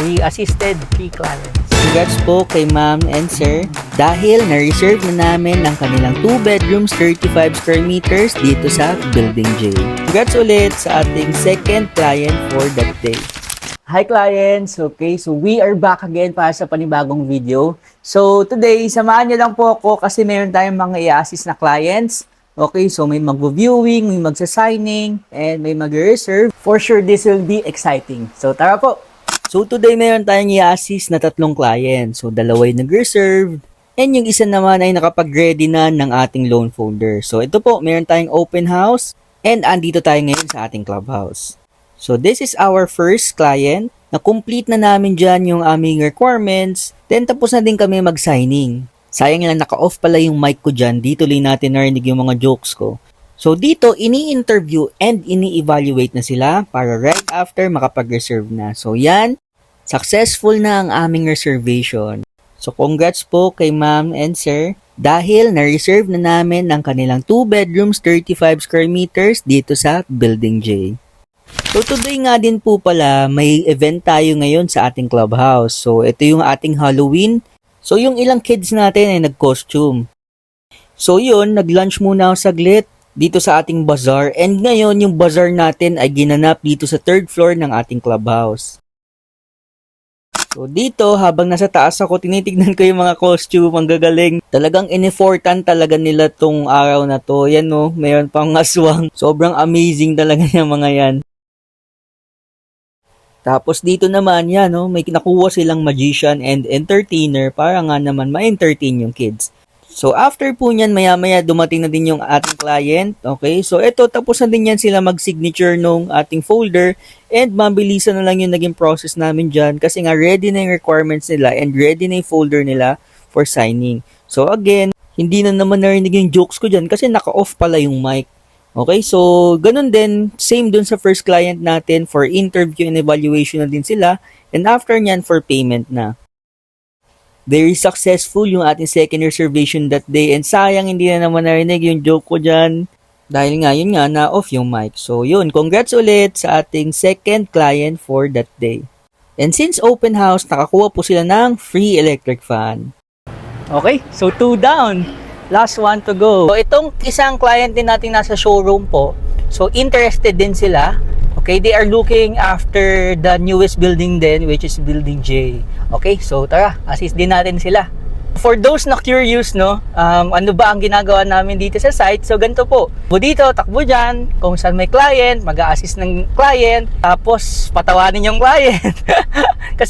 We assisted 3 clients. Congrats po kay ma'am and sir dahil na-reserve na namin ang kanilang 2 bedrooms, 35 square meters dito sa Building J. Congrats ulit sa ating second client for that day. Hi clients! Okay, so we are back again para sa panibagong video. So today, samahan niyo lang po ako kasi mayroon tayong mga i-assist na clients. Okay, so may mag-viewing, may magsa-signing, and may mag-reserve. For sure, this will be exciting. So tara po! So today mayroon tayong i-assist na 3 clients. So 2 ay nag-reserve and yung isa naman ay nakapag-ready na ng ating loan folder. So ito po, mayroon tayong open house and andito tayo ngayon sa ating clubhouse. So this is our first client. Na-complete na namin dyan yung aming requirements. Then tapos na din kami mag-signing. Sayang lang naka-off pala yung mic ko dyan. Dito lang natin narinig yung mga jokes ko. So dito, ini-interview and ini-evaluate na sila para right after makapag-reserve na. So yan, successful na ang aming reservation. So congrats po kay ma'am and sir dahil na-reserve na namin ang kanilang 2 bedrooms, 35 square meters dito sa Building J. So today nga din po pala, may event tayo ngayon sa ating clubhouse. So ito yung ating Halloween. So yung ilang kids natin ay nag-costume. So yun, nag-lunch muna ako saglit dito sa ating bazaar, and ngayon yung bazaar natin ay ginanap dito sa 3rd floor ng ating clubhouse. So dito, habang nasa taas ako, tinitignan ko yung mga costume, ang gagaling. Talagang in-effortan talaga nila tong araw na to. Yan no, mayroon pang aswang. Sobrang amazing talaga yung mga yan. Tapos dito naman yan, no, may nakuha silang magician and entertainer para nga naman ma-entertain yung kids. So, after po niyan, maya-maya dumating na din yung ating client. Okay? So, eto, tapos na din yan sila mag-signature nung ating folder and mabilisan na lang yung naging process namin dyan kasi nga ready na yung requirements nila and ready na yung folder nila for signing. So, again, hindi na naman narinig yung jokes ko dyan kasi naka-off pala yung mic. Okay? So, ganun din, same dun sa first client natin for interview and evaluation na din sila and after nyan for payment na. Very successful yung ating second reservation that day and sayang hindi na naman narinig yung joke ko dyan dahil nga yun nga na off yung mic. So yun, congrats ulit sa ating second client for that day. And since open house, nakakuha po sila ng free electric fan. Okay, so 2 down. Last one to go. So itong isang client din natin nasa showroom po. So interested din sila. Okay, they are looking after the newest building din, which is Building J. Okay, so tara, assist din natin sila. For those na curious, no, ano ba ang ginagawa namin dito sa site? So ganito po, dito, takbo dyan, kung saan may client, mag-a-assist ng client, tapos patawanin yung client. Kasi